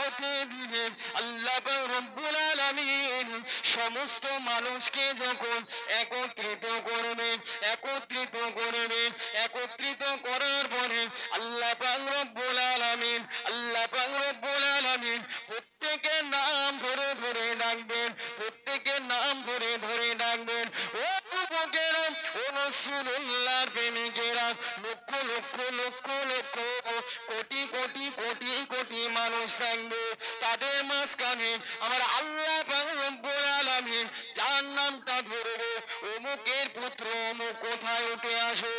কিয়ামতের দিনে আল্লাহ পাক রব্বুল আলামিন সমস্ত মানুষকে যখন একত্রিত করবে, একত্রিত করার পরে আল্লাহ পাক রব্বুল আলামিন প্রত্যেকের নাম ধরে ধরে ডাকবেন, প্রত্যেকের নাম ধরে ধরে ডাকবেন। ও যুবকেরা, ও রাসূলুল্লাহর প্রেমিকেরা, লক্ষ লক্ষ লক্ষ লক্ষ কোটি কোটি কোটি কোটি মানুষ থাকবে, তাদের মাঝখানে আমার আল্লাহ পাক রব্বুল আলামিন যার নামটা ধরবে, অমুকের পুত্র অমুক কোথায় উঠে আসো,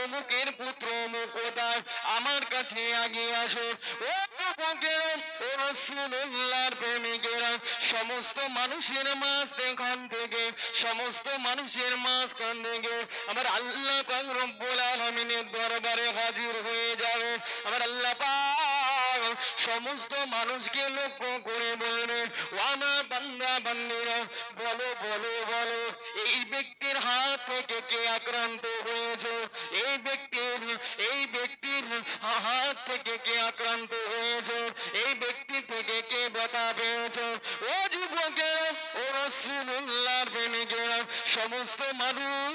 অমুকের পুত্র অমুক কোথায়, আমার কাছে আগে আসো। ও যুবকেরা, ও রাসূলুল্লাহর প্রেমিকেরা, সমস্ত মানুষের মাঝখান থেকে, সমস্ত মানুষের মাঝখান থেকে আমার আল্লাহ পাক রব্বুল আলামিনের দরবারে হাজির হয়ে যাবে। আমার আল্লাহ পাক সমস্ত মানুষকে লক্ষ্য করে বলবেন, ও আমার বান্দা বান্দিরা, বলো বলো বলো, এই ব্যক্তির হাত থেকে কে আক্রান্ত হয়েছে, এই ব্যক্তির হাত থেকে কে আক্রান্ত হয়েছে, এই ব্যক্তি থেকে কে ব্যথা পেয়েছে। ও যুবকেরা, ও রাসূলুল্লাহর প্রেমিকেরা, সমস্ত মানুষ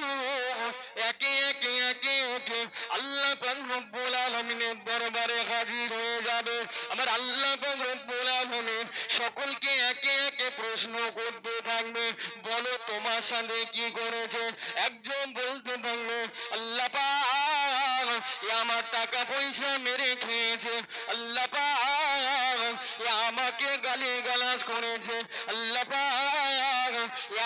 একে একে একে একে আল্লাহ পাক রব্বুল আলামিনের দরবারে হাজির হয়ে যাবে। আমার আল্লাহ পাক রব্বুল আলামিন সকলকে একে একে প্রশ্ন করতে থাকবে, বলো তোমার সাথে কি করেছে। একজন বলতে থাকবে, আল্লাহ পাক আমার টাকা পয়সা মেরে খেয়েছে, আল্লাহ পাক আমাকে গালিগালাজ করেছে, আল্লাহ পাক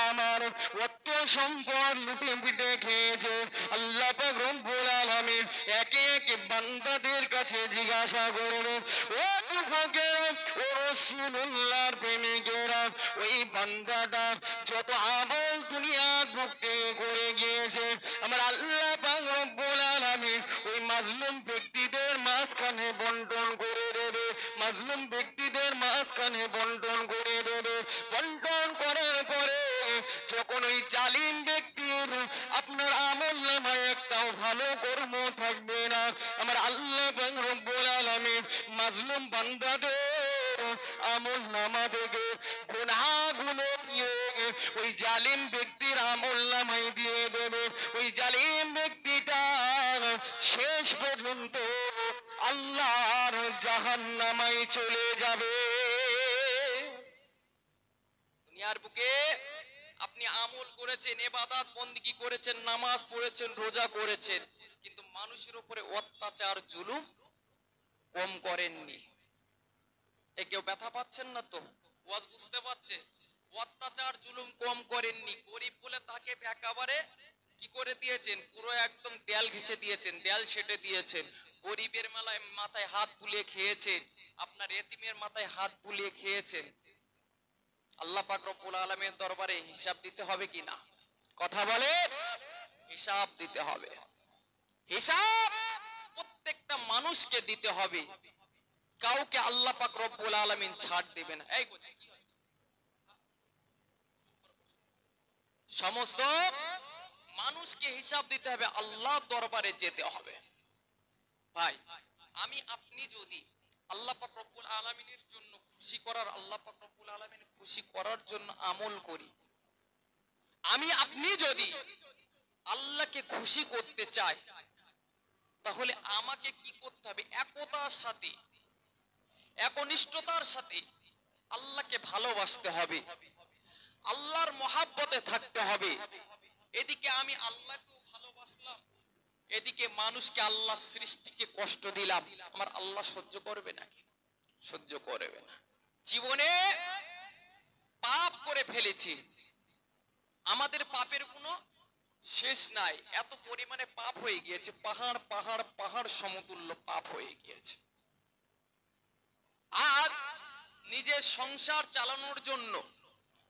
আমার অর্থ সম্পদ লুটে পিটে খেয়েছে। আল্লাহ পাক রব্বুল আলামিন একে একে বান্দাদের কাছে জিজ্ঞাসা করবে, ও যুবকেরা, ও রাসূলুল্লাহর প্রেমিকেরা, ওই বান্দাটা যত আমল দুনিয়ার বুকে করে গিয়েছে, আমার আল্লাহ পাক রব্বুল আলামিন ওই মাজলুম ব্যক্তিদের মাঝখানে বন্টন করে দেবে, মাজলুম ব্যক্তিদের মাঝখানে বন্টন করে দেবে। বন্টন করার পরে যখন ওই জালিম ব্যক্তির আপনার আমল নামায় একটাও ভালো কর্ম থাকবে না, আমার আল্লাহ পাক রব্বুল আলামিন মাজলুম বান্দাদের আমল নামা থেকে গুনাহগুলো নিয়ে ওই জালিম ব্যক্তির আমল নামায় দিয়ে দেবে। ওই জালিম ব্যক্তিটা শেষ পর্যন্ত আল্লাহর জাহান্নামায় চলে যাবে। দুনিয়ার বুকে আপনি আমল করেছেন, ইবাদত বন্দেগী করেছেন, নামাজ পড়েছেন, রোজা করেছেন, কিন্তু মানুষের উপরে অত্যাচার জুলুম কম করেননি। এ কেউ ব্যথা পাচ্ছেন না তো? ওয়াজ বুঝতে পারছে? অত্যাচার জুলুম কম করেননি। গরিব বলে তাকে একেবারে কি করে দিয়েছেন, পুরো একদম দেয়াল ঘেঁষে দিয়েছেন, দেয়াল সেটে দিয়েছেন। গরিবের মেলায় মাথায় হাত বুলিয়ে খেয়েছেন, আপনার এতিমের মাথায় হাত বুলিয়ে খেয়েছেন। আল্লাহ পাক রব্বুল আলামিনের দরবারে হিসাব দিতে হবে কি না? কথা বলে, হিসাব দিতে হবে। হিসাব প্রত্যেকটা মানুষকে দিতে হবে, কাউকে আল্লাহ পাক রব্বুল আলামিন ছাড় দিবেন না। এই সমস্ত মানুষকে হিসাব দিতে হবে, আল্লাহ দরবারে যেতে হবে। ভাই, আমি আপনি যদি আল্লাহ পাক রব্বুল আলামিনের জন্য খুশি করার, আল্লাহ পাক রব্বুল আলামিনের খুশি করার জন্য আমল করি, আমি আপনি যদি আল্লাহকে খুশি করতে চাই, তাহলে আমাকে কি করতে হবে? একতার সাথে, একনিষ্ঠতার সাথে আল্লাহকে ভালোবাসতে হবে, আল্লাহর মহাব্বতে থাকতে হবে। এদিকে আমি আল্লাহকেও ভালোবাসলাম, এদিকে মানুষকে, আল্লাহ সৃষ্টিকে কষ্ট দিলাম, আমার আল্লাহ সহ্য করবে নাকি? সহ্য করবে না। জীবনে পাপ করে ফেলেছি, আমাদের পাপের কোনো শেষ নাই, এত পরিমাণে পাপ হয়ে গিয়েছে, পাহাড় পাহাড় পাহাড় সমতুল্য পাপ হয়ে গিয়েছে। আজ নিজের সংসার চালানোর জন্য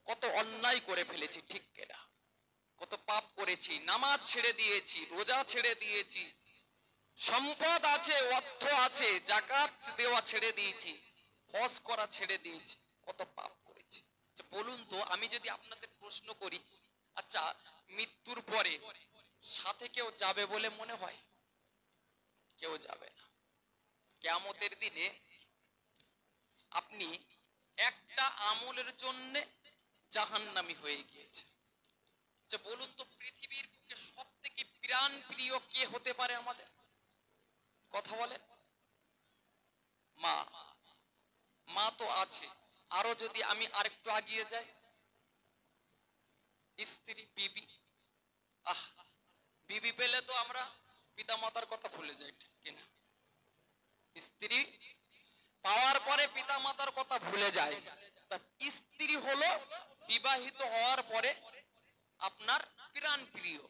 কত অন্যায় করে ফেলেছি, ঠিক কিনা? কত পাপ করেছি, নামাজ ছেড়ে দিয়েছি, রোজা ছেড়ে দিয়েছি, সম্পদ আছে, অর্থ আছে, যাকাত দেওয়া ছেড়ে দিয়েছি, হজ করা ছেড়ে দিয়েছি, কত পাপ করেছি। আচ্ছা বলুন তো, আমি যদি আপনাদের প্রশ্ন করি, আচ্ছা মৃত্যুর পরে সাথে কেউ যাবে বলে মনে হয়? কেউ যাবে না। কিয়ামতের দিনে আপনি একটা আমলের জন্য জাহান্নামী হয়ে গিয়েছে। আচ্ছা বলুন তো, পৃথিবীর বুকে সব থেকে প্রাণ প্রিয় কে হতে পারে আমাদের? কথা বলেন। মা। মা তো আছে, আরো যদি আমি আরেকটু আগিয়ে যাই, স্ত্রী, বিবি। আহ, বিবি পেলে তো আমরা পিতা মাতার কথা ভুলে যাই, ঠিক কিনা? স্ত্রী পাওয়ার পরে পিতা মাতার কথা ভুলে যায়। স্ত্রী হলো বিবাহিত হওয়ার পরে আপনার প্রাণ প্রিয়।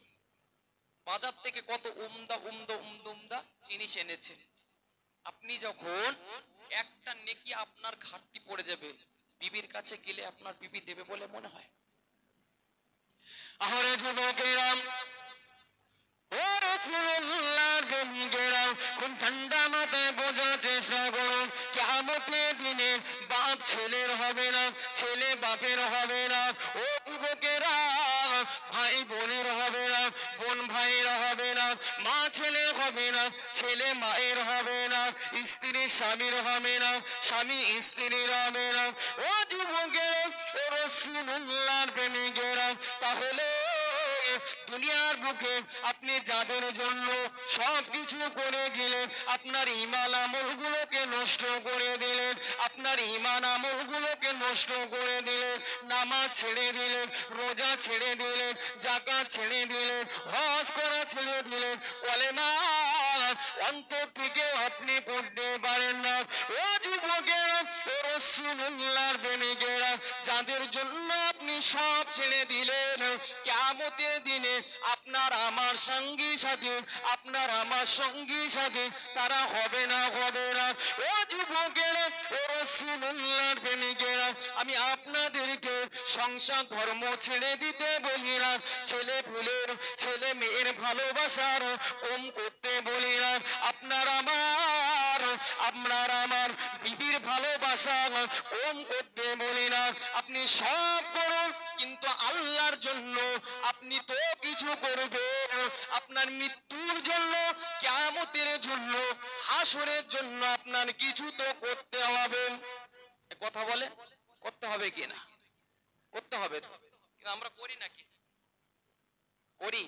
বাজার থেকে কত উমদা উমদা উমদা উমদা জিনিস এনেছে, আপনি যখন একটা নেকি আপনার ঘাটতি পড়ে যাবে, বিবির কাছে গেলে আপনার বিবি দেবে বলে মনে হয়? আহরে যুবকেরা, ও রাসূলুল্লাহর প্রেমিকেরা, খুব ঠান্ডা মাথায় বোঝার চেষ্টা করুন, কিয়ামতের দিনে বাপ ছেলের হবে না, ছেলে বাপের হবে না। ও যুবকেরা, ভাই বোনের হবে না, বোন ভাইয়ের হবে না, মা ছেলের হবে না, ছেলে মায়ের হবে না, স্ত্রী স্বামীর হবে না, স্বামী স্ত্রীর হবে না। ও যুবকেরা, ও রাসূলুল্লাহর প্রেমিকেরা, তাহলে দুনিয়ার বুকে আপনি যাদের জন্য সবকিছু করে দিলেন, আপনার ঈমান আমলগুলোকে নষ্ট করে দিলেন, আপনার ঈমান আমলগুলোকে নষ্ট করে দিলেন, নামাজ ছেড়ে দিলেন, রোজা ছেড়ে দিলেন, যাকাত ছেড়ে দিলেন, হজ করা ছেড়ে দিলেন, কলেমা অন্তর থেকে আপনি পড়তে পারেন না। ও যুবকেরা, ও রাসূলুল্লাহর প্রেমিকেরা, যাদের জন্য আপনি সব ছেড়ে দিলেন, কিয়ামতের দিনে আপনার আমার সঙ্গী সাথী, আপনার আমার সঙ্গী সাথী তারা হবে না, হবে না। ও যুবকেরা, ও রাসূলুল্লাহর প্রেমিকেরা, আমি আপনাদেরকে সংসার ধর্ম ছেড়ে দিতে বলি না, ছেলে পুলের ছেলে মেয়ের ভালোবাসার কম করতে বলি না, আপনার আমার বিবির ভালোবাসা কম করতে বলি না। আপনি সব করুন, কিন্তু আল্লাহর জন্য আপনি তো কিছু করবেন। আপনার মৃত্যুর জন্য, কিয়ামতের জন্য, হাসরের জন্য আপনার কিছু তো করতে হবে। কথা বলে করতে হবে কিনা? করতে হবে তো, কিন্তু আমরা করি নাকি? করি।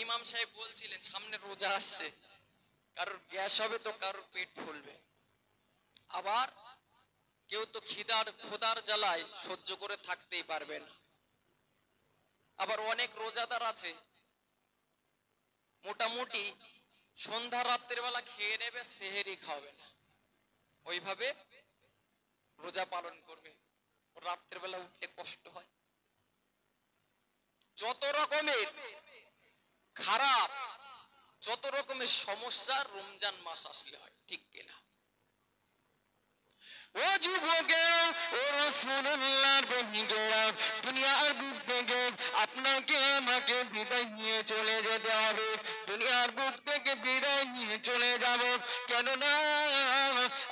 ইমাম সাহেব বলছিলেন সামনে রোজা আসছে, কারোর গ্যাস হবে তো কারোর পেট ফুলবে, আবার কেউ তো খোদার জ্বালায় সহ্য করে থাকতেই পারবে না। আবার অনেক রোজাদার আছে মোটামুটি সন্ধ্যা রাত্রের বেলা খেয়ে নেবে, সেহেরি খাওয়াবে না, ওইভাবে রোজা পালন করবে, রাত্রের বেলা উঠতে কষ্ট হয়। যত রকমের খারাপ, যত রকমের সমস্যা রমজান মাস আসলে হয়, ঠিক কিনা? ও যুবকেরা, ও রাসূলুল্লাহর প্রেমিকেরা, দুনিয়ার বুক থেকে আপনাকে আমাকে বিদায় নিয়ে চলে যেতে হবে। দুনিয়ার বুক থেকে বিদায় নিয়ে চলে যাব, কেননা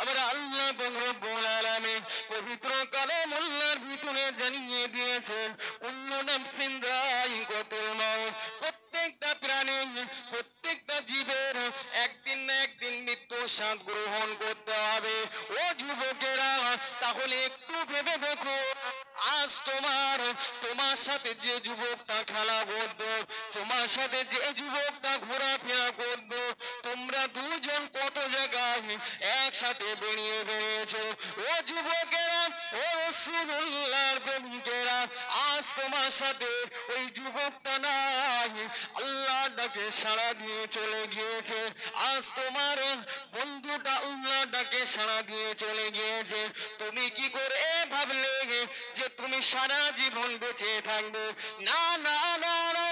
আমরা আল্লাহ রব্বুল আলামিন পবিত্র কালামুল্লাহর ভিতরে জানিয়ে দিয়েছেন, কুল্লু নাফসিন যায়িকাতুল মাউত, প্রত্যেকটা প্রাণী, প্রত্যেকটা জীবের একদিন না একদিন মৃত্যু স্বাদ গ্রহণ করতে হবে। ও যুবকেরা, তাহলে একটু ভেবে দেখো, আজ তোমার সাথে যে যুবকটা খেলা করতো, তোমার সাথে যে যুবকটা ঘোরাফেরা করতো, তোমরা দুজন কত জায়গায় একসাথে বেরিয়েছো। ও যুবকেরা, ও রাসূলুল্লাহর প্রেমিকেরা, আজ তোমার সাথে ওই যুবকটা নাই, আল্লাহ ডাকে সাড়া দিয়ে চলে গিয়েছে। আজ তোমার বন্ধুটা আল্লাহ ডাকে সাড়া দিয়ে চলে গিয়েছে। তুমি কি করে ভাবলে যে তুমি সারা জীবন বেঁচে থাকবে? না না না না,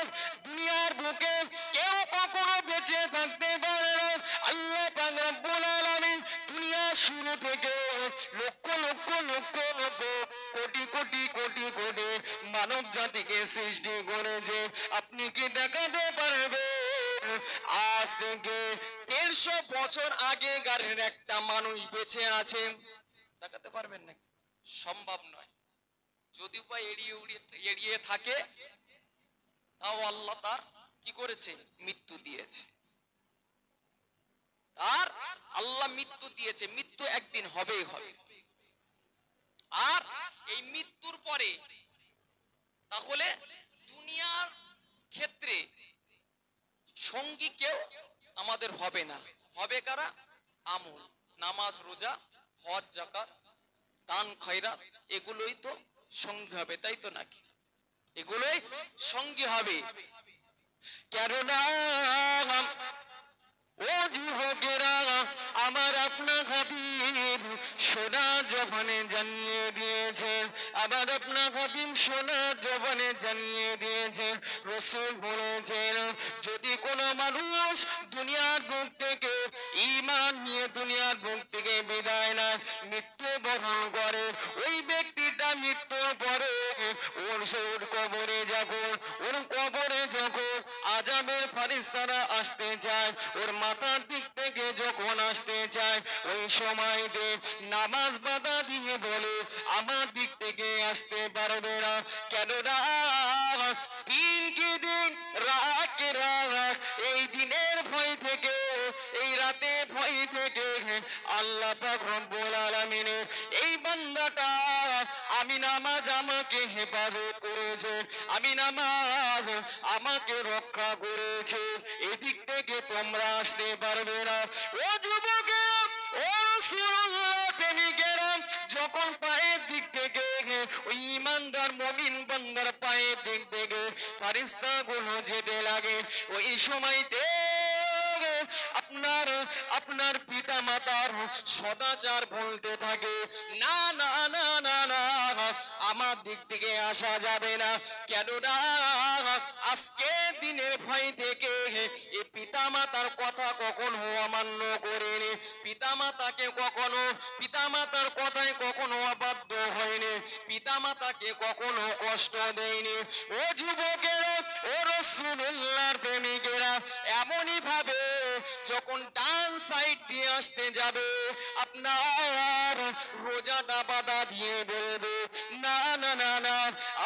দুনিয়ার বুকে কেউ কখনো বেঁচে থাকতে পারে না। আল্লাহ পাক রব্বুল আলামিন দুনিয়ার শুরু থেকে লক্ষ লক্ষ লক্ষ লক্ষ কোটি কোটি কোটি কোটি মানব জাতিকে সৃষ্টি করেছে। আপনি কি দেখাতে পারবেন আজ থেকে 150 বছর আগেকারের একটা মানুষ বেঁচে আছে? দেখাতে পারবেন নাকি? সম্ভব নয়। যদি বা এড়িয়ে থাকে, তাও আল্লাহ তার কি করেছে? মৃত্যু দিয়েছে। আর আল্লাহ মৃত্যু দিয়েছে, মৃত্যু একদিন হবেই হবে। নামাজ রোজা হজ যাকাত দান খয়রাত এগুলোই তো সঙ্গী হবে, তাই তো নাকি? এগুলোই সঙ্গী হবে। কেননা ও যুবকেরা, আমার আপনার হাবিব সোনা জবানে জানিয়ে দিয়েছেন, আমার আপনার হাবিব সোনা জবানে জানিয়ে দিয়েছেন, রাসূল বলেছেন যদি কোনো মানুষ দুনিয়ার বুক থেকে ঈমান নিয়ে দুনিয়ার বুক থেকে বিদায় নেয়, মৃত্যুবরণ করে, ওই ব্যক্তিটা মৃত্যুর পরে ওর কবরে যখন আযাবের ফেরেশতারা আসতে চায়, ওর মাথার দিক থেকে যখন আসতে চায়, ওই সময়তে নামাজ বাধা দিয়ে বলে আমার দিক থেকে আসতে পারবে না। কেননা দিন কি দিন, রাত কি রাত, এই দিনের ভয় থেকে, এই রাতের ভয় থেকে আল্লাহ পাক রব্বুল আলামিনের এই বান্দাটা আমি নামাজ আমাকে হেফাজত করেছে, আমি নামাজ আমাকে রক্ষা করেছে, এদিক থেকে তোমরা আসতে পারবে না। ও যুবকেরা, ও রাসূলুল্লাহ প্রেমিকেরা, যখন পায়ের দিক থেকে ওই ঈমানদার মুমিন বান্দার পায়ের দিক থেকে ফেরেশতাগুলো যেতে লাগে, ওই সময়তে আপনার পিতা মাতার সদাচার বলতে থাকে না না না না না, আমার দিক থেকে আসা যাবে না। কেননা আজকে দিনের ভয় থেকে এ পিতা মাতার কথা কখনো অমান্য করেনি, পিতা মাতাকে কখনো পিতা মাতার কথায় কখনো অবাধ্য হয়নি, পিতা মাতাকে কখনো কষ্ট দেয়নি। ও যুবকেরা, ও রাসূলুল্লাহর প্রেমিকেরা, এমনই ভাবে যখন ডান সাইড দিয়ে আসতে যাবে আপনার রোজাটা বাধা দিয়ে বলবে না না না না,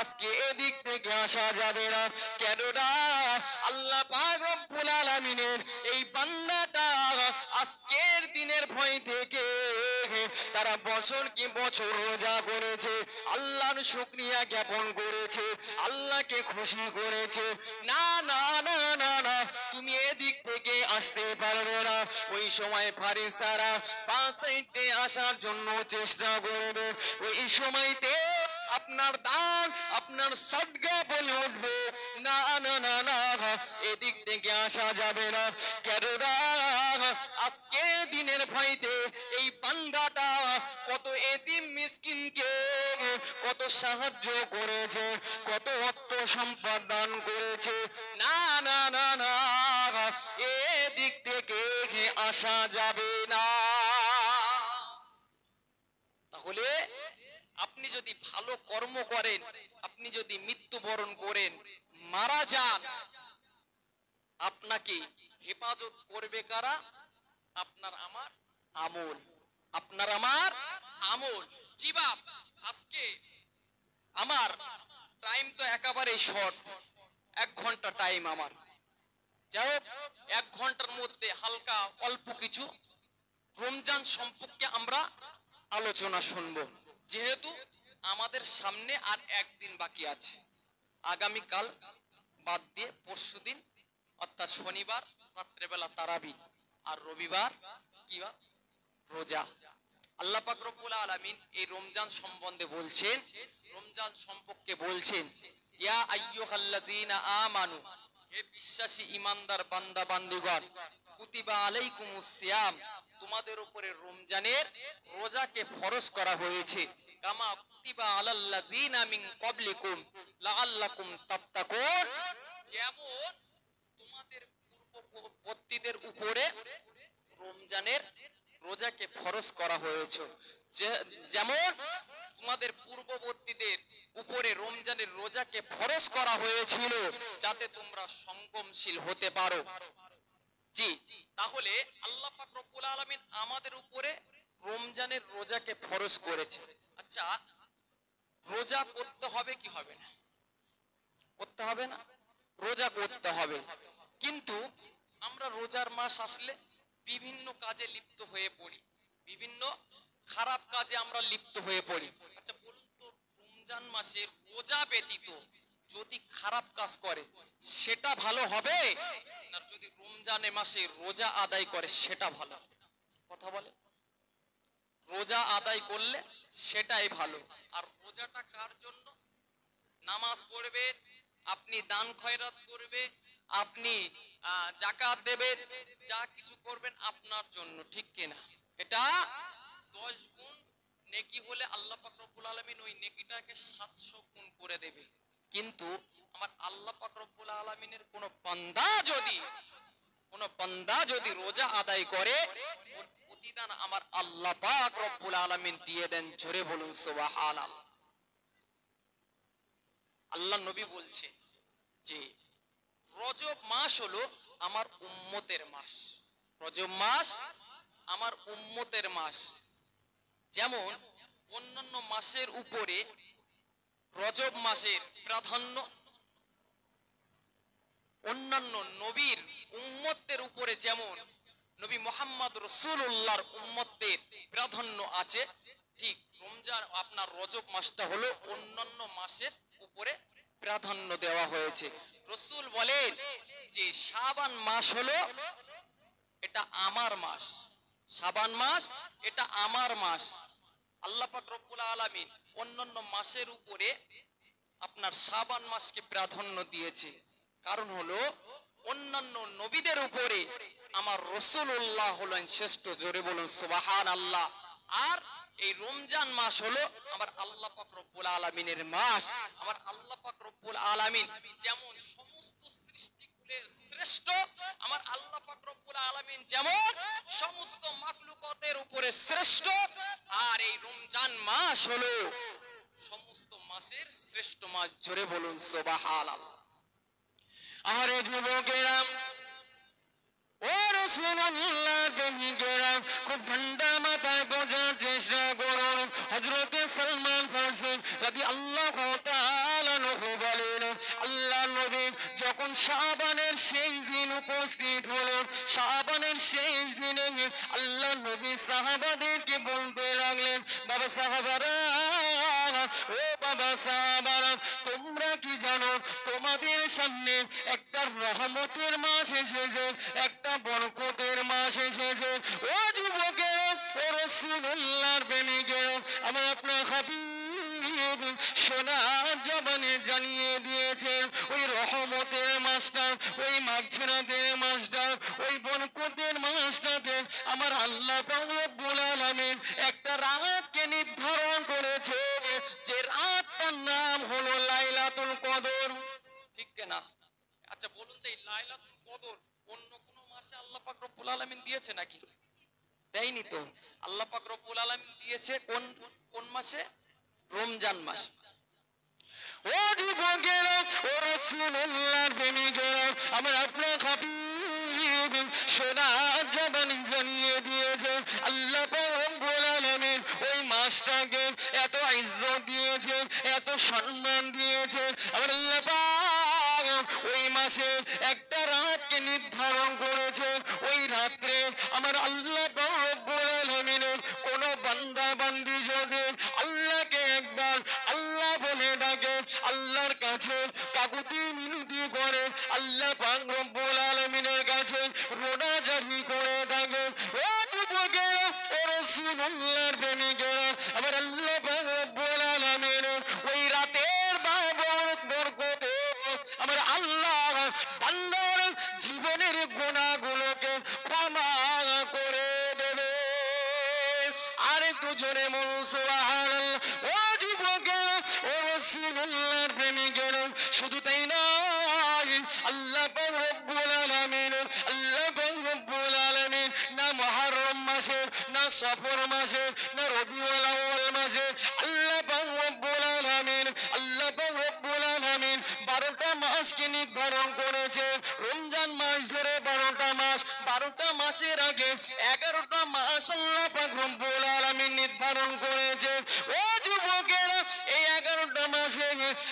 আজকে এদিক থেকে আসা যাবে না। কেননা আল্লাহ পাক রব্বুল আলামিনের এই বান্দাটা আজকের দিনের ভয় থেকে তারা বছর কি বছর রোজা করেছে, আল্লাহর শুকরিয়া জ্ঞাপন করেছে, আল্লাহকে খুশি করেছে। না না না না না, তুমি এদিক থেকে আসতে পারবে না। ওই সময় ফেরেশতারা পাঁচ সাইডে আসার জন্য চেষ্টা করবে, ওই সময়তে আপনার দান আপনার সদকা বলে উঠবে না না না না, এদিক থেকে আসা যাবে না। কেননা আজকে দিনের ভয়তে এই বান্দাটা কত এতিম মিসকিনকে কত সাহায্য করেছে, কত অর্থ সম্পদ দান করেছে। না না না না, এদিক থেকে আসা যাবে না। তাহলে আপনি যদি ভালো কর্ম করেন, আপনি যদি মৃত্যুবরণ করেন, মারা যান, আপনাকে হেফাজত করবে কারা? আপনার আমার আমল, আপনার আমার আমল। জি বাপ, আজকে আমার টাইম তো একেবারে শর্ট, 1 ঘন্টা টাইম আমার। যাই হোক, 1 ঘন্টার মধ্যে হালকা অল্প কিছু রমজান সম্পর্কে আমরা আলোচনা শুনবো, যেহেতু আমাদের সামনে আর একদিন বাকি আছে। আগামীকাল বাদ দিয়ে পরশুদিন অর্থাৎ শনিবার রাত্রেবেলা তারাবি, আর রবিবার কি রোজা। আল্লাহ পাক রব্বুল আলামিন এই রমজান সম্বন্ধে বলছেন, রমজান সম্পর্কে বলছেন, ইয়া আইয়ুহাল্লাযীনা আমানু, হে বিশ্বাসী ঈমানদার বান্দা বান্দীগণ, কুতিবা আলাইকুমুস সিয়াম, তোমাদের উপরে রমজানের রোজাকে ফরজ করা হয়েছে, কামা কুতিবা আলাল্লাযীনা মিন ক্বাবলিকুম লাআল্লাকুম তাত্তাকুন, যেমন তোমাদের পূর্ববর্তীদের উপরে রমজানের রোজাকে ফরজ করা হয়েছে, যেমন তোমাদের পূর্ববর্তীদের উপরে রমজানের রোজাকে ফরজ করা হয়েছিল, যাতে তোমরা সংযমশীল হতে পারো। জি, তাহলে আল্লাহ পাক রব্বুল আলামিন আমাদের উপরে রমজানের রোজাকে ফরজ করেছে। আচ্ছা, রোজা করতে হবে কি হবে না? করতে হবে না? রোজা করতে হবে, কিন্তু আমরা রোজার মাস আসলে বিভিন্ন কাজে লিপ্ত হয়ে পড়ি, বিভিন্ন খারাপ কাজে আমরা লিপ্ত হয়ে পড়ি। আচ্ছা বলুন তো, রমজান মাসে রোজা ব্যতীত যদি খারাপ কাজ করে সেটা ভালো হবে, না যদি রমজানের মাসে রোজা আদায় করে সেটা ভালো? কথা বলে। রোজা আদায় করলে সেটাই ভালো। আর রোজাটা কার জন্য? নামাজ পড়বে, আপনি দান খয়রাত করবে, আপনি যাকাত দেবেন, যা কিছু করবেন আপনার জন্য, ঠিক কিনা? এটা 10 গুণ নেকি হলে আল্লাহ পাক রব্বুল আলামিন ওই নেকিটাকে 700 গুণ করে দেবে। কিন্তু আমার আল্লাহ পাক রব্বুল আলামিনের কোন বান্দা যদি রোজা আদায় করে, ওর প্রতিদান আমার আল্লাহ পাক রব্বুল আলামিন দিয়ে দেন। জোরে বলুন সুবহানাল্লাহ। আল্লাহ নবী বলছে যে রজব মাস হলো আমার উম্মতের মাস। রজব মাস আমার উম্মতের মাস। যেমন অন্যান্য মাসের উপরে রজব মাসের প্রাধান্য, অন্যান্য নবীর উম্মতদের উপরে যেমন নবী মুহাম্মদ রাসূলুল্লাহর উম্মতদের প্রাধান্য আছে, ঠিক রমজান আপনার রজব মাসটা হলো অন্যান্য মাসের উপরে প্রাধান্য দেওয়া হয়েছে। রাসূল বলেন যে শাবান মাস হলো এটা আমার মাস, শাবান মাস এটা আমার মাস। আল্লাহ পাক রব্বুল আলামিন অন্যান্য মাসের উপরে আপনার শাবান মাসকে প্রাধান্য দিয়েছে। কারণ হলো অন্যান্য নবীদের উপরে আমার রাসূলুল্লাহ হলেন শ্রেষ্ঠ। জোরে বলুন সুবহানাল্লাহ। আর এই রমজান মাস হলো আমার আল্লাহ পাক রব্বুল আলামিনের মাস। আমার আল্লাহ পাক রব্বুল আলামিন যেমন সমস্ত সৃষ্টিকুলের শ্রেষ্ঠ, আমার আল্লাহ পাক রব্বুল আলামিন যেমন সমস্ত মাখলুকাতের উপরে শ্রেষ্ঠ, আর এই রমজান মাস হলো সমস্ত মাসের শ্রেষ্ঠ মাস। জোরে বলুন সুবহানাল্লাহ। আরে যুবকেরা, ও রাসূলুল্লাহ প্রেমিকেরা, খুব ঠান্ডা মাথায় বোঝার চেষ্টা করুন। হযরতে সালমান ফারসি রাদিয়াল্লাহু তাআলা আনহু বলেন, আল্লাহ নবী যখন শাবানের শেষ দিন উপস্থিত হলো, শাবানের শেষ দিনে আল্লাহ নবী সাহাবাদেরকে বলতে লাগলেন, বাবা সাহাবারা, ও বাবা সাহাবারা, তোমরা কি জানো তোমাদের সামনে একটা রহমতের মাস এসেছে, একটা বরকতের মাস এসেছে। ও যুবকেরা, ও রাসূলুল্লাহর প্রেমিকেরা, আমার আপনার হাবিব সোনার জবানে জানিয়ে দিয়েছেন ওই রহমতের মাসটা, ওই মাগফিরাতের মাসটা, ওই বরকতের মাসটাতে আমার আল্লাহ পাক রব্বুল আলামিন একটা রাতকে নির্ধারণ করেছে, যে রাতটার নাম হলো লাইলাতুল কদর, ঠিক কিনা? আচ্ছা বলুন তো, এই লাইলাতুল কদর অন্য কোন মাসে আল্লাহ পাক রব্বুল আলামিন দিয়েছে নাকি? দেয়নি তো। আল্লাহ পাক রব্বুল আলামিন দিয়েছে কোন কোন মাসে? রমজান মাস। ও যুবকেরা, ও রাসূলুল্লাহর প্রেমিকেরা, আমার আপনার হাবিব সোনার জবানে জানিয়ে দিয়েছে আল্লাহ পাক রব্বুল আলামিন ওই মাসটাকে এত ইজ্জত দিয়েছে, এত সম্মান দিয়েছে। আমার আল্লাহ পাক ওই মাসে একটা রাতকে নির্ধারণ করেছে। ওই রাত্রে আমার আল্লাহ পাক রব্বুল আলামিনের কোন বান্দা বান্দি যদি আল্লাহকে একবার আল্লাহ বলে ডাকে, আল্লাহর কাছে কাকুতি মিনতি করে, আল্লাহ পাক রব্বুল আলামিনের কাছে রোনাজারি করে ডাকে, ও যুবকেরা, ও রাসূলুল্লাহর প্রেমিকেরা, আমার আল্লাহ পাক রব্বুল আলামিন ওই রাতের বরকতে আমার আল্লাহ বান্দার জীবনের গুনাহগুলোকে ক্ষমা করে দেবে। আর একটু জোরে বলুন সুবহানাল্লাহ। ও যুবকেরা, ও রাসূলুল্লাহর প্রেমিকেরা, শুধু তাই নয়, আল্লাহ পাক রব্বুল আলামিন, আল্লাহ পাক রব্বুল আলামিন না মুহররম মাসে, না সফর মাসে, না রবিউল আউয়াল মাসে, আল্লাহ পাক রব্বুল আলামিন, আল্লাহ পাক রব্বুল আলামিন 12টা মাসকে নির্ধারণ করেছে। রমজান মাস ধরে 12টা মাস, 12টা মাসের আগে 11টা মাস আল্লাহ পাক রব্বুল আলামিন নির্ধারণ করেছে। ও যুবকেরা, এই 11টা মাসে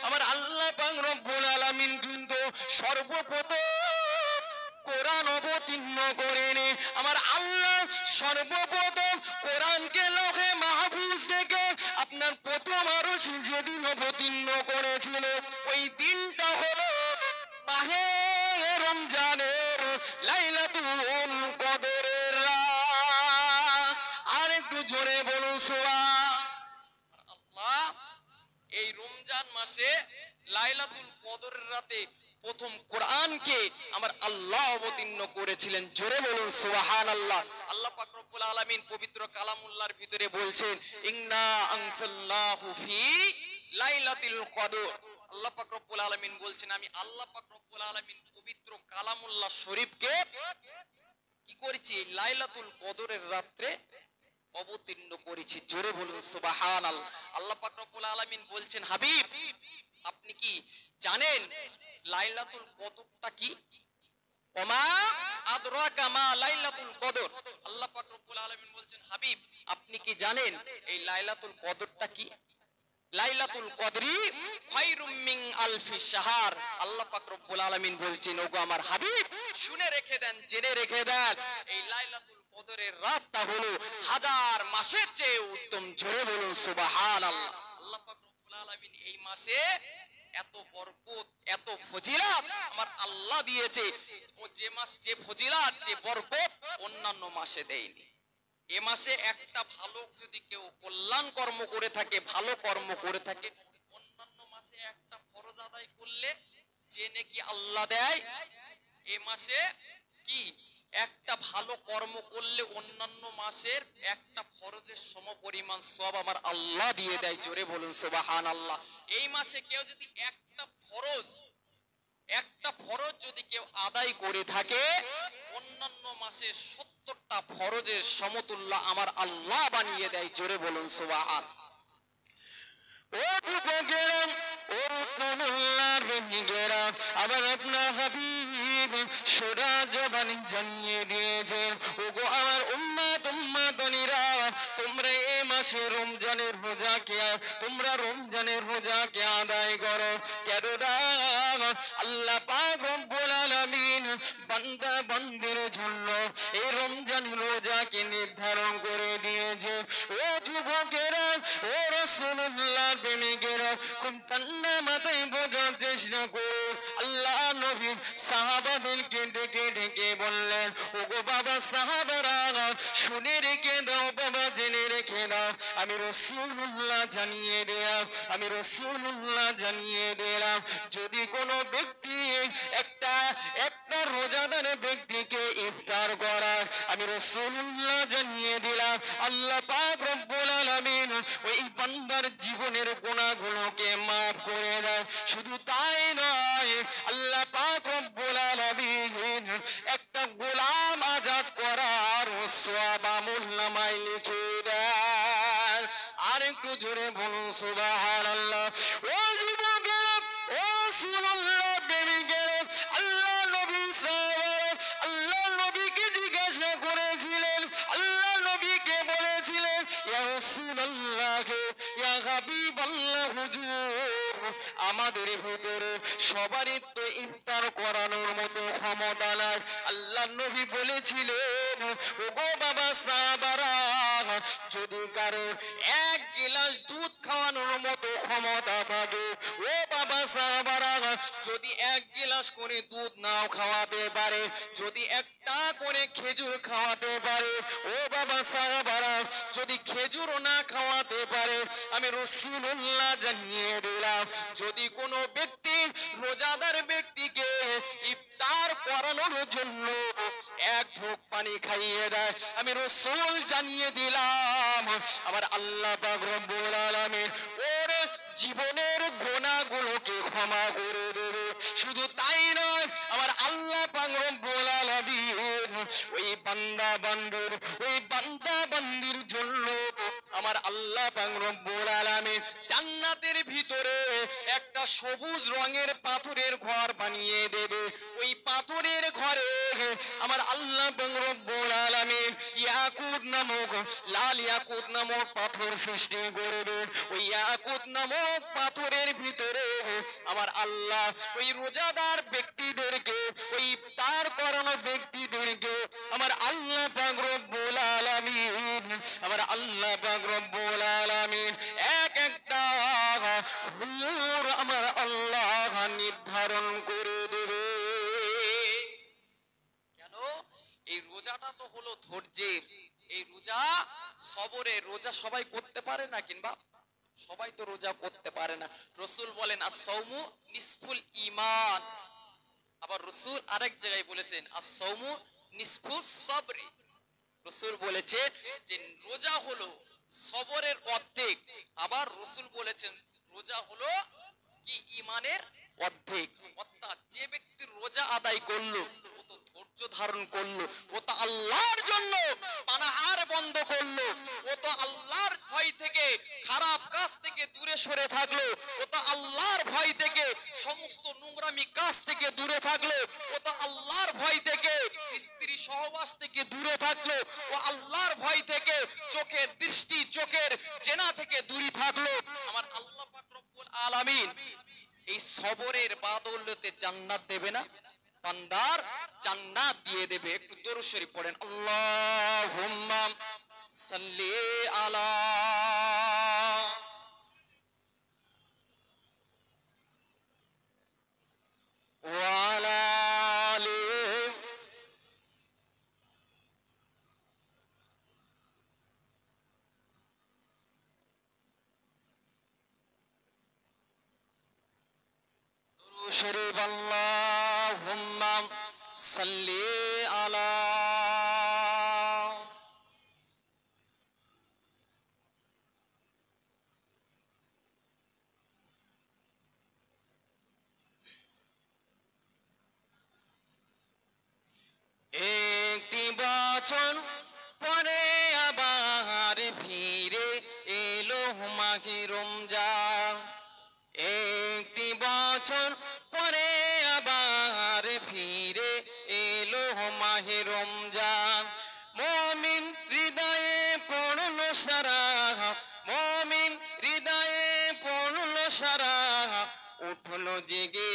আমার আল্লাহ পাক রব্বুল আলামিন কিন্তু সর্বপ্রথম কোরআন অবতীর্ণ করেনি। আমার আল্লাহ সর্বপ্রথম কোরআনকে লৌহে মাহফুজ থেকে আপনার প্রথম আরশ যেদিন অবতীর্ণ করেছিল, ওই দিনটা হলো মাহে রমজানের লাইলাতুল কদরের রাত। আর একটু জোরে বলুন সুবহান। আল্লাহ এই রমজান মাসে লাইলাতুল কদরের রাতে প্রথম কোরআনকে আমার আল্লাহ অবতীর্ণ করেছিলেন, জোরে বলুন সুবহানাল্লাহ। আল্লাহ পাক রব্বুল আলামিন পবিত্র কালামুল্লাহর ভিতরে বলছেন ইন্না আনসালনাহু ফি লাইলাতুল কদর। আল্লাহ পাক রব্বুল আলামিন বলছেন আমি আল্লাহ পাক রব্বুল আলামিন পবিত্র কালামুল্লাহ শরীফকে কি করেছি, লাইলাতুল কদরের রাতে অবতীর্ণ করেছি, জোরে বলুন সুবহানাল্লাহ। আল্লাহ পাক রব্বুল আলামিন বলছেন হাবিব আপনি কি জানেন লাইলাতুল কদরটা কি? ওমা আদরাকা মা লাইলাতুল কদর। আল্লাহ পাক রব্বুল আলামিন বলছেন হাবিব আপনি কি জানেন এই লাইলাতুল কদরটা কি? লাইলাতুল কদরি খায়রুম মিন আলফি শাহর। আল্লাহ পাক রব্বুল আলামিন বলছেন ওগো আমার হাবিব শুনে রেখে দেন, জেনে রেখে দেন এই লাইলাতুল কদরের রাতটা হলো হাজার মাসের চেয়ে উত্তম, জোরে বলুন সুবহানাল্লাহ। আল্লাহ পাক রব্বুল আলামিন এই মাসে এত বরকত এত ফজিলত আমার আল্লাহ দিয়েছে, ও যে মাস যে ফজিলত যে বরকত অন্যান্য মাসে দেয়নি। এ মাসে একটা ভালো যদি কেউ কল্যাণ কর্ম করে থাকে, ভালো কর্ম করে থাকে, অন্যান্য মাসে একটা ফরজ আদায় করলে যে নাকি আল্লাহ দেয়, এ মাসে কি একটা ভালো কর্ম করলে অন্যান্য মাসের একটা ফরজের সমপরিমাণ সব আমার আল্লাহ দিয়ে দেয়, জোরে বলুন সুবহানাল্লাহ। এই মাসে কেউ যদি একটা ফরজ যদি কেউ আদায় করে থাকে অন্যান্য মাসে 70টা ফরজের সমতুল্য আমার আল্লাহ বানিয়ে দেয়, জোরে বলুন সুবহান। ও যুবকেরা, ও রুকুনুল্লাহর বন্ধুরা, আবার আপনার হাবিব সোজা জবানি জানিয়ে দিয়েছেন ওগো আমার উম্মাতনীরা তোমরা এই মাসে রমজানের রোজাকে আদায় করো। কেননা আল্লাহ পাক রব্বুল আলামিন বান্দা বান্দির জন্য এই রমজান রোজাকে নির্ধারণ করে দিয়েছে। ও যুবকেরা, ও রাসূলুল্লাহর প্রেমিকেরা, খুব ঠান্ডা মাথায় বোঝার চেষ্টা করো। আল্লাহ নবী সাহাবাদেরকে ডেকে ডেকে বললেন ওগো বাবা সাহাবারা শুনে রেখে দাও বাবা, জেনে রেখে দাও আমি রাসূলুল্লাহ জানিয়ে দিলাম যদি কোনো ব্যক্তি একটা রোজাদার ব্যক্তিকে ইফতার করার আমি রাসূলুল্লাহ জানিয়ে দিলাম আল্লাহ পাক রব্বুল আলামিন ওই বান্দার জীবনের গুনাহগুলোকে maaf করে দেয়। শুধু তাই নয়, আল্লাহ পাক রব্বুল আলামিন একটা গোলাম আজাদ করার সওয়াব আমলনামায় লিখে দেয়। আর একটু জোরে বলুন সুবহানাল্লাহ। ও যুবকেরা, ও রাসূলুল্লাহ প্রেমিকেরা, আল্লাহ নবী আল্লাহ নবীকে জিজ্ঞাসা করেছিলেন, আল্লাহ নবীকে বলেছিলেন ইয়া রাসূলুল্লাহ ইয়া হাবিবাল্লাহ হুজুর আমাদের ভিতরে সবারই তো ইফতার করানোর মতো ক্ষমতা নাই। আল্লাহ নবী বলেছিলেন ওগো বাবা সাহাবারা যদি কারো এক গ্লাস দুধ খাওয়ানোর মতো ক্ষমতা থাকে, ও বাবা সাহাবারা যদি এক গ্লাস করে দুধ নাও খাওয়াতে পারে, যদি একটা করে খেজুর খাওয়াতে পারে, ও বাবা সাহাবারা যদি খেজুর না খাওয়াতে পারে আমি রাসূলুল্লাহ জানিয়ে দিলাম যদি কোনো ব্যক্তি রোজাদার ব্যক্তিকে ইফতার করানোর জন্য এক ঢোক পানি খাইয়ে দেয় আমি রাসূল জানিয়ে দিলাম আমার আল্লাহ পাক রব্বুল আলামিন ওর জীবনের গুনাহগুলোকে ক্ষমা করে দেবে। শুধু তাই নয়, আমার আল্লাহ পাক রব্বুল আলামিন ওই বান্দা বান্দির জন্য আমার আল্লাহ পাক রব্বুল আলামিন জান্নাতের ভিতরে একটা সবুজ রঙের পাথরের ঘর বানিয়ে দেবে। ওই পাথরের ঘরে আমার আল্লাহ পাক রব্বুল আলামিন ইয়াকুত নামক লাল ইয়াকুত নামক পাথর সৃষ্টি করবে। ওই ইয়াকুত নামক পাথরের ভিতরে আমার আল্লাহ ওই রোজাদার ব্যক্তিদেরকে ওই ইফতার করানো ব্যক্তিদেরকে আমার আল্লাহ পাক রব্বুল আলামিন একটা হুর আমার আল্লাহ নির্ধারণ করে দেবে। কেন? এই রোজাটা তো হলো ধৈর্যের, এই রোজা সবরে রোজা সবাই করতে পারে না, কিংবা সবাই তো রোজা করতে পারে না। রসুল বলেন as-সাওমু নিসফুল ঈমান। আবার রসুল আরেক জায়গায় বলেছেন as-সাওমু নিসফুস সাবরি। রসুল বলেছেন যে রোজা হলো সবরের অর্ধেক। আবার রসুল বলেছেন রোজা হলো কি ঈমানের অর্ধেক। অর্থাৎ যে ব্যক্তি রোজা আদায় করলো, ও তো ধৈর্য ধারণ করলো, ও তো আল্লাহর জন্য পানাহার বন্ধ করলো, ও তো আল্লাহর ভয় থেকে খারাপ কাজ থেকে দূরে সরে থাকলো, ও তো আল্লাহর ভয় থেকে সমস্ত নোংরামি কাজ থেকে দূরে থাকলো, ও তো আল্লাহর ভয় থেকে স্ত্রী সহবাস থেকে দূরে থাকলো, ও আল্লাহর ভয় থেকে চোখের দৃষ্টি, চোখের জেনা থেকে দূরে থাকলো। আমার আল্লাহ পাক রব্বুল আলামিন এই সবরের বাদৌলতে জান্নাত দেবে না? বান্দার জান্নাত দিয়ে দেবে। একটু দরুদ শরীফ পড়েন, আল্লাহুম্মা সাল্লি আলা ওয়া আলা আলি দরুদ শরীফ, আল্লাহুম্মা সাল্লি আলা একটি বছর পরে আবার ফিরে এলো মাঝে রমজান। একটি বছর পরে আবার ফিরে এলো মাহে রমজান। মুমিন হৃদয়ে পড়লো সারা, মুমিন হৃদয়ে পড়লো সারা, উঠলো জেগে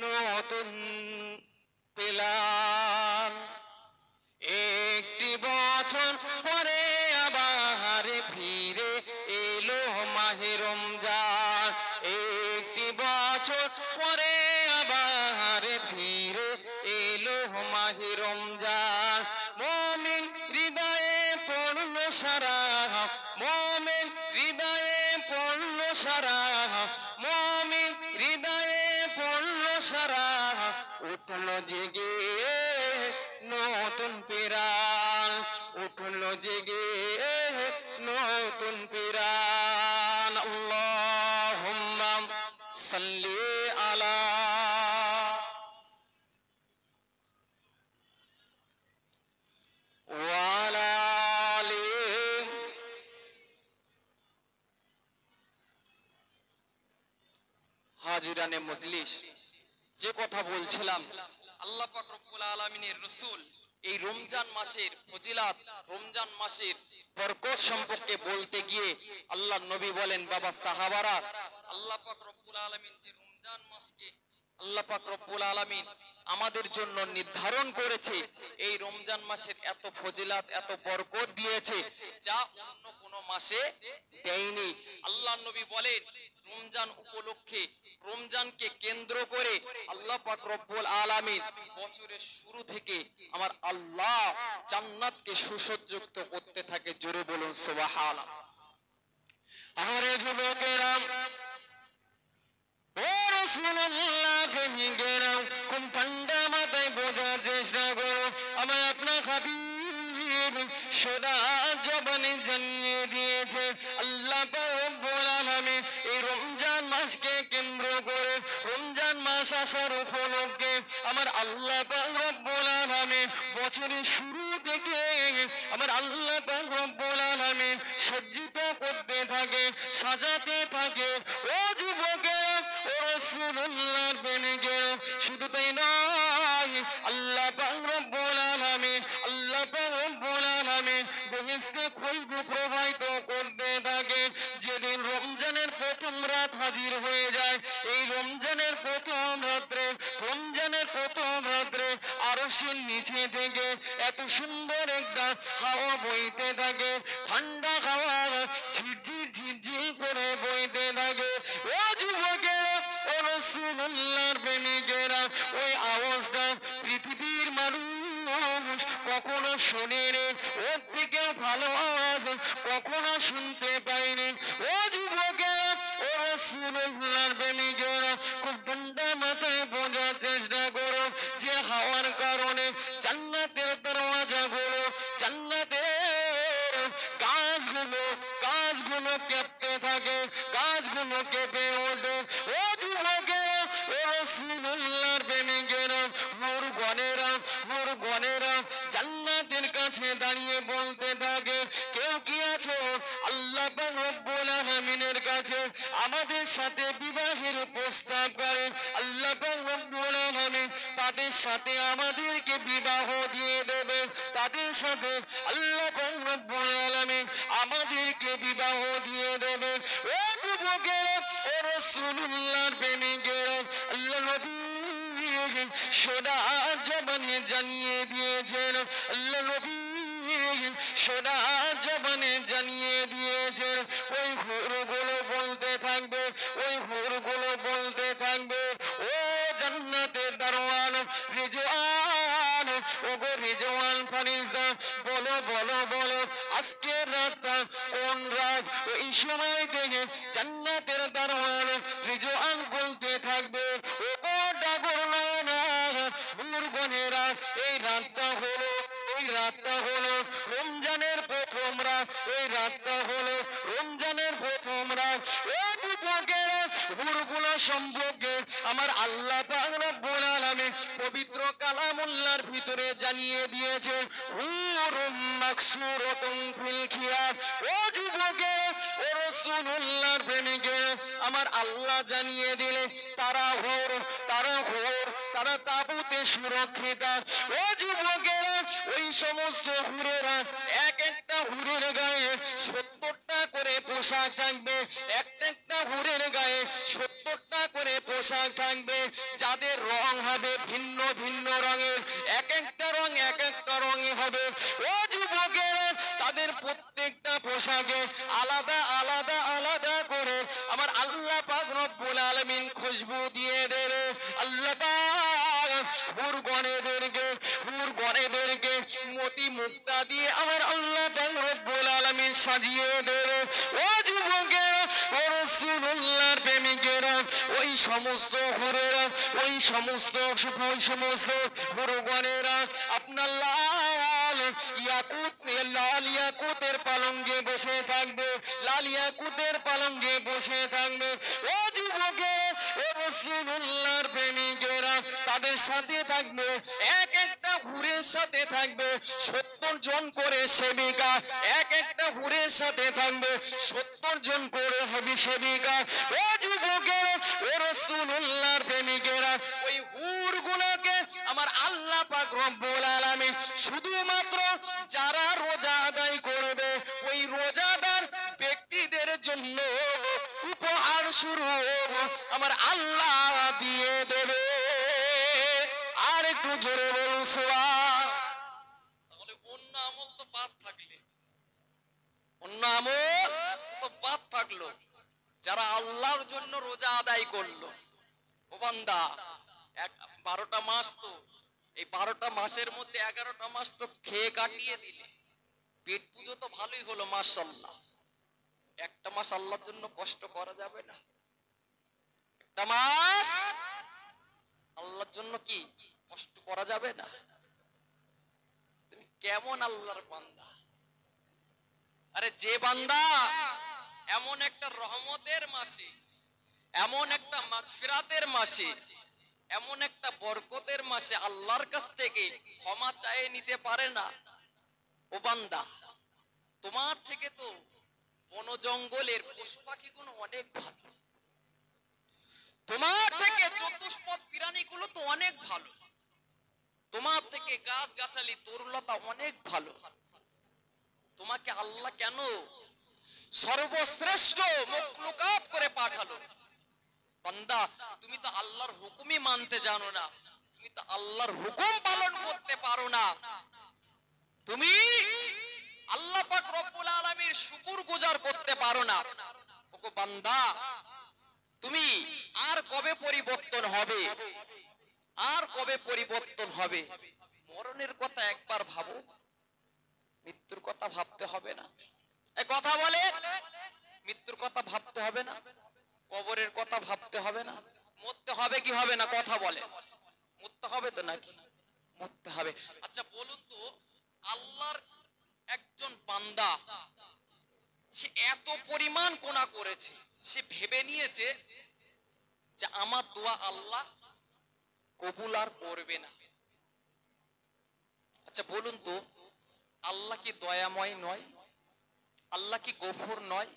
নতুন পেলাম। একটি বছর পরে আবার ফিরে এলো মাহে রমজান। একটি বছর পরে আবার ফিরে এলো মাহে রমজান। মুমিন হৃদয়ে পড়লো সারা, মুমিন হৃদয়ে পড়লো সারা, মুমিন হৃদয়ে পড়লো সারা, উঠলো জেগে নতুন পিরান, উঠলো জেগে নতুন পিরান। আল্লাহুম্মা সাল্লি আলা ওয়া আলা আলি। হাজিরানে মজলিস, যে কথা বলছিলাম, আল্লাহ পাক রব্বুল আলামিনের রাসূল এই রমজান মাসের ফজিলাত, রমজান মাসের বরকত সম্পর্কে বলতে গিয়ে আল্লাহ নবী বলেন, বাবা সাহাবারা, আল্লাহ পাক রব্বুল আলামিন যে রমজান মাসকে আল্লাহ পাক রব্বুল আলামিন আমাদের জন্য নির্ধারণ করেছে, এই রমজান মাসের এত ফজিলাত, এত বরকত দিয়েছে যা অন্য কোনো মাসে দেয়নি। আল্লাহ নবী বলেন রমজান উপলক্ষে, রমজানকে কেন্দ্র করে আল্লাহ পাক রব্বুল আলামিন বছরের শুরু থেকে আমার আল্লাহ জান্নাতকে সুসজ্জিত করতে থাকে। জোরে বলুন সুবহানাল্লাহ। আরে যুবকেরা, ও রাসূলুল্লাহ প্রেমিকেরা, কোন পান্ডা মাথায় বোঝার চেষ্টা করো, আমার আপনার হাবিব সদা জবানে জানিয়ে দিয়েছে আল্লাহ পাক রব্বুল আলামিন এই রমজান মাসকে কেন্দ্র করে, রমজান মাস আসার উপলক্ষে আমার আল্লাহ পাক রব্বুল আলামিন বছরের শুরু থেকে আমার আল্লাহ পাক রব্বুল আলামিন সজ্জিত করতে থাকে, সাজাতে থাকে। ও যুবকেরা, ও রাসূলুল্লাহর প্রেমিকেরা, শুধু তাই নয়, আল্লাহ পাক রব্বুল আলামিন, আল্লাহ পাক রব্বুল আলামিন বেহেশতে খুশবু প্রবাহিত করতে থাকে। যেদিন রমজানের প্রথম রাত হাজির হয়ে যায়, এই রমজানের প্রথম রাত্রে, রমজানের প্রথম রাত্রে আরশের নিচে থেকে এত সুন্দর একটা হাওয়া বইতে থাকে, ঠান্ডা হাওয়া ঝিরঝির ঝিরঝির করে বইতে থাকে। ও যুবকেরা, ও রাসূলুল্লাহর প্রেমিকেরা, ওই আওয়াজটা পৃথিবীর মানুষ মানুষ কখনো শোনেনি, ওর থেকে ভালো আওয়াজ কখনো শুনতে পাইনি। ও যুবকেরা, ও রাসূলুল্লাহর প্রেমিকেরা, খুব ঠান্ডা মাথায় বোঝার চেষ্টা করো যে হাওয়ার কারণে জান্নাতের দরওয়াজাগুলো, জান্নাতের গাছগুলো কেঁপতে থাকে, গাছগুলো কেঁপে ওঠে। ও যুবকেরা, ও রাসূলুল্লাহর প্রেমিকেরা, হুরগণেরা জান্নাতের কাছে দাঁড়িয়ে বলতে থাকে, কেউ কি আছো আল্লাহ পাক রব্বুল আলামিনের কাছে আমাদের সাথে বিবাহের প্রস্তাব করে? আল্লাহ পাক রব্বুল আলামিন তাদের সাথে আমাদেরকে বিবাহ দিয়ে দেবে, তাদের সাথে আল্লাহ পাক রব্বুল আলামিন আমাদেরকে বিবাহ দিয়ে দেবে। ও যুবকেরা, ও রাসূলুল্লাহর প্রেমিকেরা, আল্লাহ নবী সোনা জবানে জানিয়ে দিয়েছেন, আল্লাহ নবী সোনা জবানে জানিয়ে দিয়েছেন। ওই হুরগুলো বলতে থাকবে, ওই হুরগুলো বলতে থাকবে, ও জান্নাতের দারোয়ান রিজওয়ান, ও গো রিজওয়ান ফারিস্তা, বলো বলো বলো আজকের রাতটা কোন রাত? ওই সময় থেকে জান্নাতের দারোয়ান রিজওয়ান বলতে থাকবে, ও গো ডাগর নয়না হুরগণেরা, এই রাতটা হলো, এই রাতটা হলো রমজানের প্রথম রাত, এই রাতটা হলো রমজানের প্রথম রাত। ও যুবকেরা, হুরগুলো সম্পর্কে আমার আল্লাহ পাক রব্বুল আলামিন পবিত্র কালামুল্লাহর ভিতরে জানিয়ে দিয়েছে, হুরুম মাকসুরাতুন ফিল খিয়াম। ও যুবকেরা, ও রাসূলুল্লাহর প্রেমিকেরা, আমার আল্লাহ জানিয়ে দিলেন তারা হুর, তারা তাবুতে সুরক্ষিত। ও যুবকেরা, ওই সমস্ত হুরেরা, এক একটা হুরের গায়ে 70টা করে পোশাক থাকবে, একটা হুরের গায়ে 70টা করে পোশাক থাকবে, যাদের রং হবে ভিন্ন ভিন্ন রঙের, এক একটা রঙে হবে। ও যুবকেরা, তাদের প্রত্যেকটা পোশাকে আলাদা আলাদা আলাদা করে আমার আল্লাহ পাক রব্বুল আলামিন খুশবু দিয়ে দেবে। আল্লাহ পাক হুরগণেদেরকে মতি মুক্তা দিয়ে আমার আল্লাহ পাক রব্বুল আলামিন সাজিয়ে দেবে। ও যুবকেরা, ও রাসূলুল্লাহর প্রেমিকেরা, ওই সমস্ত হুরেরা, ওই সমস্ত হুরগণেরা আপনার লাল ইয়াকুতের পালঙ্কে বসে থাকবে, লাল ইয়াকুতের পালঙ্কে বসে থাকবে। ও যুবকেরা, ও রাসূলুল্লাহর প্রেমিকেরা, তাদের সাথে থাকবে, এক একটা হুরের সাথে থাকবে 70 জন করে সেবিকা, এক একটা হুরের সাথে থাকবে 70 জন করে হবে সেবিকা। ও যুবকেরা, ও রাসূলুল্লাহর প্রেমিকেরা, ওই হুরগুলোকে আমার আল্লাহ পাক রব্বুল আলামিন শুধুমাত্র যারা রোজা আদায় করবে ওই রোজাদার ব্যক্তিদের জন্য উপহার স্বরূপ আমার আল্লাহ দিয়ে দেবে। আর একটু জোরে বলুন সুবহান। তাহলে অন্য আমল তো বাদ থাকলে, অন্য আমল তো বাদ থাকলো, যারা আল্লাহর জন্য রোজা আদায় করলো, ও বান্দা 12টা মাস, তো এই 12টা মাসের মধ্যে 11টা মাস তো খেয়ে কাটিয়ে দিলে, পেট পুজো তো ভালোই হলো মাশাআল্লাহ। একটা মাস আল্লাহর জন্য কষ্ট করা যাবে না? একটা মাস আল্লাহর জন্য কি কষ্ট করা যাবে না? তুমি কেমন আল্লাহর বান্দা? আরে যে বান্দা এমন একটা রহমতের মাসে, এমন একটা মাগফিরাতের মাসে, এমন একটা বরকতের মাসে আল্লাহর কাছ থেকে ক্ষমা চাইয়ে নিতে পারে না, ও বান্দা তোমার থেকে তো বন জঙ্গলের পশু পাখিগুলো অনেক ভালো, তোমার থেকে চতুষ্পদ প্রাণীগুলো তো অনেক ভালো, তোমার থেকে গাছ গাছালি তরুলতা অনেক ভালো। তোমাকে আল্লাহ কেন সর্বশ্রেষ্ঠ মখলুকাত করে পাঠালো? বান্দা তুমি তো আল্লাহর হুকুমই মানতে জানো না, তুমি তো আল্লাহর হুকুম পালন করতে পারো না, তুমি আল্লাহ পাক রব্বুল আলামিনের শুকরগুজার করতে পারো না। ওগো বান্দা, তুমি আর কবে পরিবর্তন হবে? আর কবে পরিবর্তন হবে? মরণের কথা একবার ভাবো, মৃত্যুর কথা ভাবতে হবে না? এই কথা বলে, মৃত্যুর কথা ভাবতে হবে না? কবরের কথা ভাবতে হবে না? মরতে হবে কি হবে না? কথা বলে, মরতে হবে তো নাকি? মরতে হবে। আচ্ছা বলুন তো, আল্লাহর একজন বান্দা, সে এত পরিমাণ গুনাহ করেছে, সে ভেবে নিয়েছে যে আমার দোয়া আল্লাহ কবুল আর করবে না। আচ্ছা বলুন তো, আল্লাহ কি দয়াময় নয়? আল্লাহ কি গফুর নয়?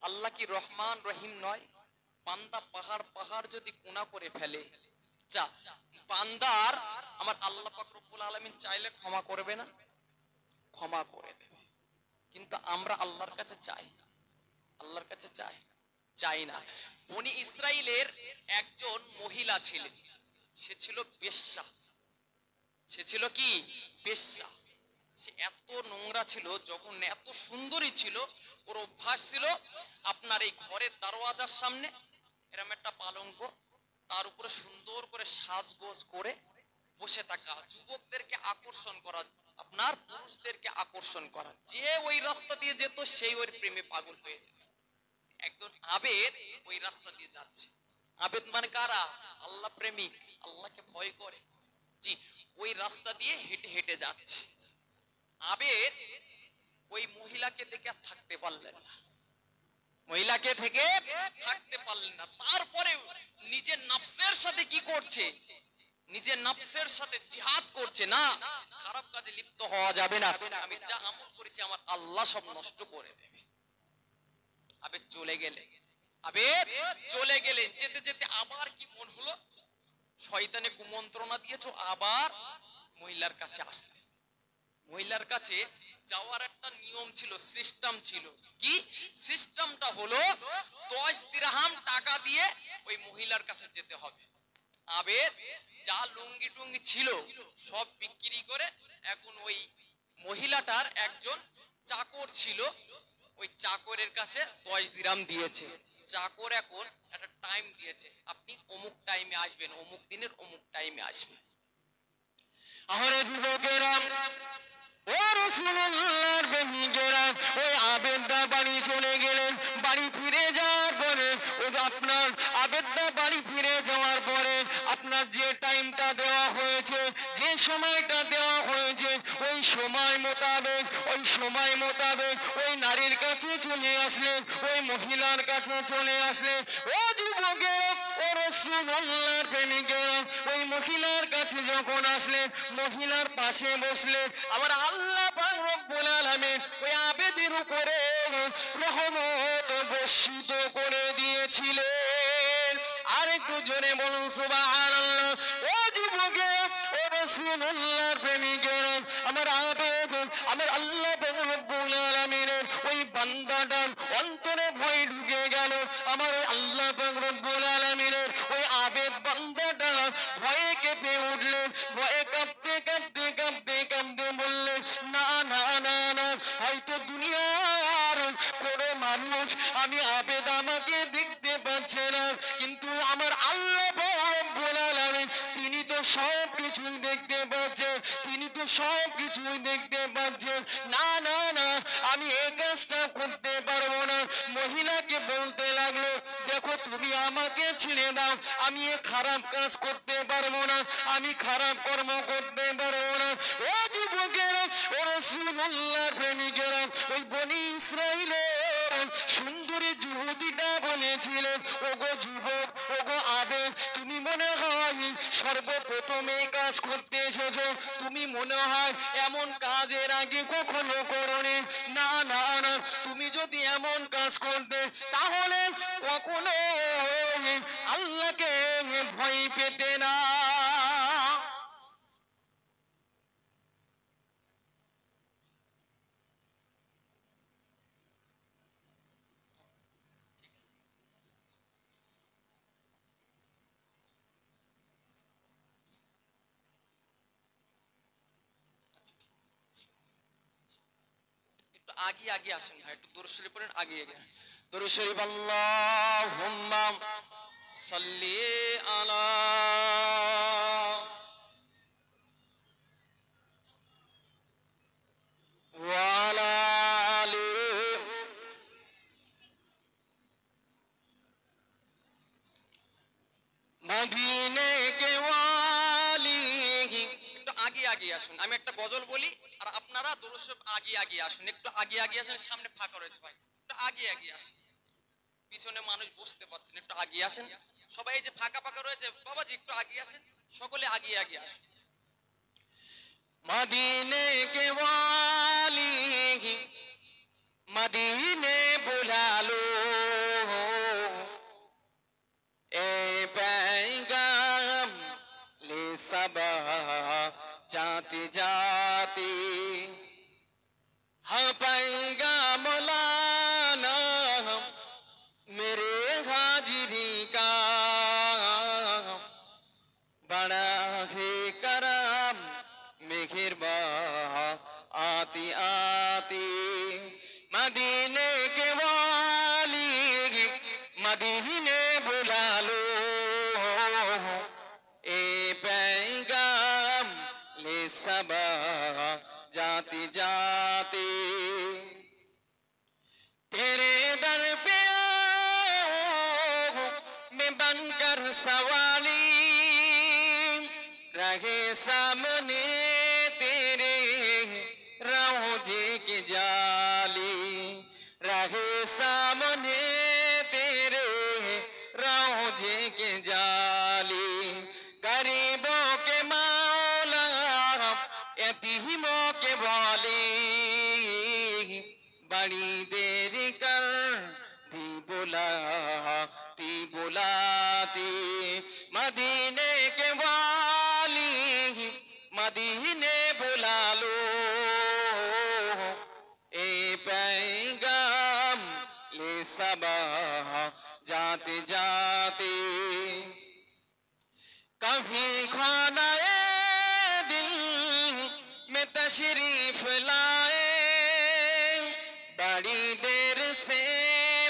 আল্লাহ কি রহমান রহিম নয়? বান্দা পাহাড় পাহাড় যদি গুনাহ করে ফেলে, যা বান্দার আমার আল্লাহ পাক রব্বুল আলামিন চাইলে ক্ষমা করবে না? ক্ষমা করে দেবে। কিন্তু আমরা আল্লাহর কাছে চাই, আল্লাহর কাছে চাই চাই না। বনি ইসরাইলের একজন মহিলা ছিলেন, সে ছিল বেশ্যা। সে ছিল কি? বেশ্যা। সে এত নোংরা ছিল, যখন এত সুন্দরী ছিল, ওর অভ্যাস ছিল আপনার এই ঘরের দরওয়াজার সামনে এরকম একটা পালঙ্ক, তার উপরে সুন্দর করে সাজগোজ করে বসে থাকা, যুবকদেরকে আকর্ষণ করা, আপনার পুরুষদেরকে আকর্ষণ করা। যে ওই রাস্তা দিয়ে যেত সেই ওর প্রেমে পাগল হয়ে যেত। একজন আবেদ ওই রাস্তা দিয়ে যাচ্ছে। আবেদ মানে কারা? আল্লাহ প্রেমিক, আল্লাহকে ভয় করে। জি, ওই রাস্তা দিয়ে হেঁটে হেঁটে যাচ্ছে। আবেদ ওই মহিলাকে দেখে আর থাকতে পারলেন না, মহিলাকে থেকে থাকতে পারলেন না। তারপরে নিজের নফসের সাথে কি করছে? নিজের নফসের সাথে জিহাদ করছে। না, খারাপ কাজে লিপ্ত হওয়া যাবে না, আমি যা আমল করেছি আমার আল্লাহ সব নষ্ট করে দেবে। আবেদ চলে গেলেন, আবেদ চলে গেলেন। যেতে যেতে আবার কি মন হলো, শয়তানে কুমন্ত্রণা দিয়েছো, আবার মহিলার কাছে আসলেন। মহিলার কাছে যাওয়ার একটা নিয়ম ছিল, সিস্টেম ছিল। কি সিস্টেমটা? হলো 10 দিরহাম টাকা দিয়ে ওই মহিলার কাছে যেতে হবে। আবেদ যা লুঙ্গি টুঙ্গি ছিল সব বিক্রি করে এখন ওই মহিলাটার একজন চাকর ছিল, ওই চাকরের কাছে 10 দিরহাম দিয়েছে। চাকর এখন একটা টাইম দিয়েছে, আপনি অমুক টাইমে আসবেন, অমুক দিনের অমুক টাইমে আসবেন। আরে যুবকেরা, ও রাসূলুল্লাহর প্রেমিকেরা, ওই আবেদা বাড়ি চলে গেলেন। বাড়ি ফিরে যাওয়ার পরে আপনার আবেদা বাড়ি ফিরে যাওয়ার পরে আপনার যে টাইমটা দেওয়া হয়েছে, যে সময়টা দেওয়া হয়েছে, ওই সময় মোতাবেক ওই নারীর কাছে চলে আসলেন, ওই মহিলার কাছে চলে আসলেন। ও যুবকেরা, ও রাসূলুল্লাহর প্রেমিকেরা, ওই মহিলার কাছে যখন আসলেন, মহিলার পাশে বসলেন। আমার আল্লাহ পাক রব্বুল আলামিন ওই আবেদের উপরে রহমত বর্ষিত করে দিয়েছিলেন। আরেকটু জোরে বলুন সুবহানাল্লাহ। ও যুবকেরা, ও রাসূলুল্লাহর প্রেমিকেরা, আমার আবেদ, আমার আল্লাহ পাক রব্বুল আলামিনের ওই বান্দাটার অন্তরে ভয় ঢুকে গেল। আমার আল্লাহ পাক রব্বুল আলামিনের ওই আবেদ বান্দাটা ভয়ে কেঁপে উঠলেন। ভয়ে কাঁপতে কাঁপতে কাঁপতে কাঁপতে বললেন, না না না না, হয়তো দুনিয়ার কোনো মানুষ আমি আবেদ আমাকে দেখতে পাচ্ছে না, কিন্তু আমার আল্লাহ পাক রব্বুল আলামিন তিনি তো সব কিছুই দেখতে পাচ্ছেন, তিনি তো সব কিছুই দেখতে পাচ্ছেন। না না না, আমি এই কাজটা করতে পারবো না। মহিলাকে বলতে লাগলো, দেখো তুমি আমাকে ছেড়ে দাও, আমি এ খারাপ কাজ করতে পারবো না, আমি খারাপ কর্ম করতে পারবো না। ও যুবকেরা, ও রাসূলুল্লাহর প্রেমিকেরা, ওই বনি ইসরাইলের সুন্দরী যুবতীটা বলেছিলেন, ওগো যুবক, ওগো আবেদ, তুমি মনে হয় সর্বপ্রথম এই কাজ করতে এসেছো, তুমি মনে হয় এমন কাজ এর আগে কখনো করোনি। না না না, তুমি যদি এমন কাজ করতে তাহলে কখনো আল্লাহকে ভয় পেতে না। আগে আগে আসেন ভাই, একটু দরুদ শরীফ পড়েন, আগে আগে দরুদ শরীফ। আল্লাহুম্মা সাল্লি আলা গজল বলি আর আপনারা দুরূদ শরীফ আগিয়ে আসুন, একটু আগিয়ে আসেন, সামনে ফাঁকা রয়েছে ভাই, একটু আগিয়ে আসেন, পিছনে মানুষ বসতে পারছেন, একটু আগিয়ে আসেন সবাই, এই যে ফাঁকা রয়েছে বাবাজি একটু আগিয়ে আসেন, সকলে আগিয়ে আসেন। मदीने के वाली मदीने बुला लो ए पैगाम ले सबा जाती जाती हाँ पैगाम लाना मेरे हाजिरी का बड़ा है करम मेहरबा आती आती मदीने के वाली मदीने बुला लो ए पैगाम ले सबा जाती जाती तेरे दर पे आओ मैं बनकर सवाली रहे सामने तेरे रोजे की जाली रहे सामने तेरे रोजे की जाली गरीबों के मौला यतीमों के वाली बड़ी देर कर दी बुलाती मदीने के वाली मदीने बुला लो ए पैगाम ले सबा जाते जाते कभी खाना दिल में तशरीफ लाए बड़ी देर से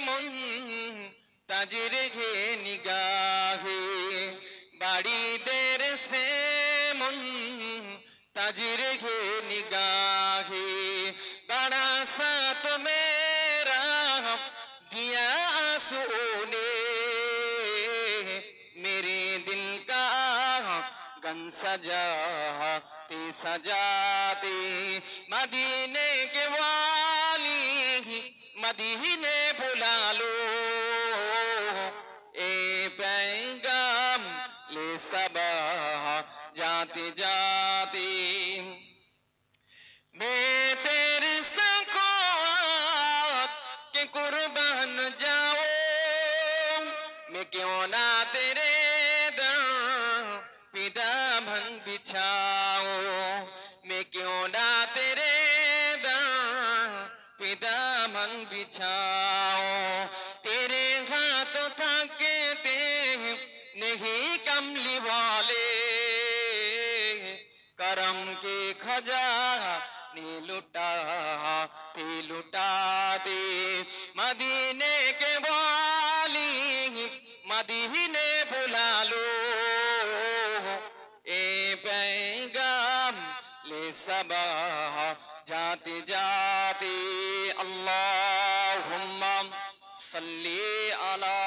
मुंतजिर है निगाहे बड़ी देर से मुंतजिर है निगाहे बड़ा साथ मेरा दिया आंसुओं ने मेरे दिल का गन सजाते मदीने के वाली मदीने बुला लो ए पैगाम ले सबा जाते जाते मैं तेरे सकोत के कुर्बान जाऊं मैं क्यों ना तेरे दर पे दामन बिछाऊं मैं क्यों ना तेरे दर पे दामन बिछाऊं तेरे हाथों थकते नहीं कमली वाले करम के खजाने लुटा दे मदीने के वाली मदीने बुला लो ए पैगाम ले सबा जाते जाते अल्लाहुम्मा सल्ली अला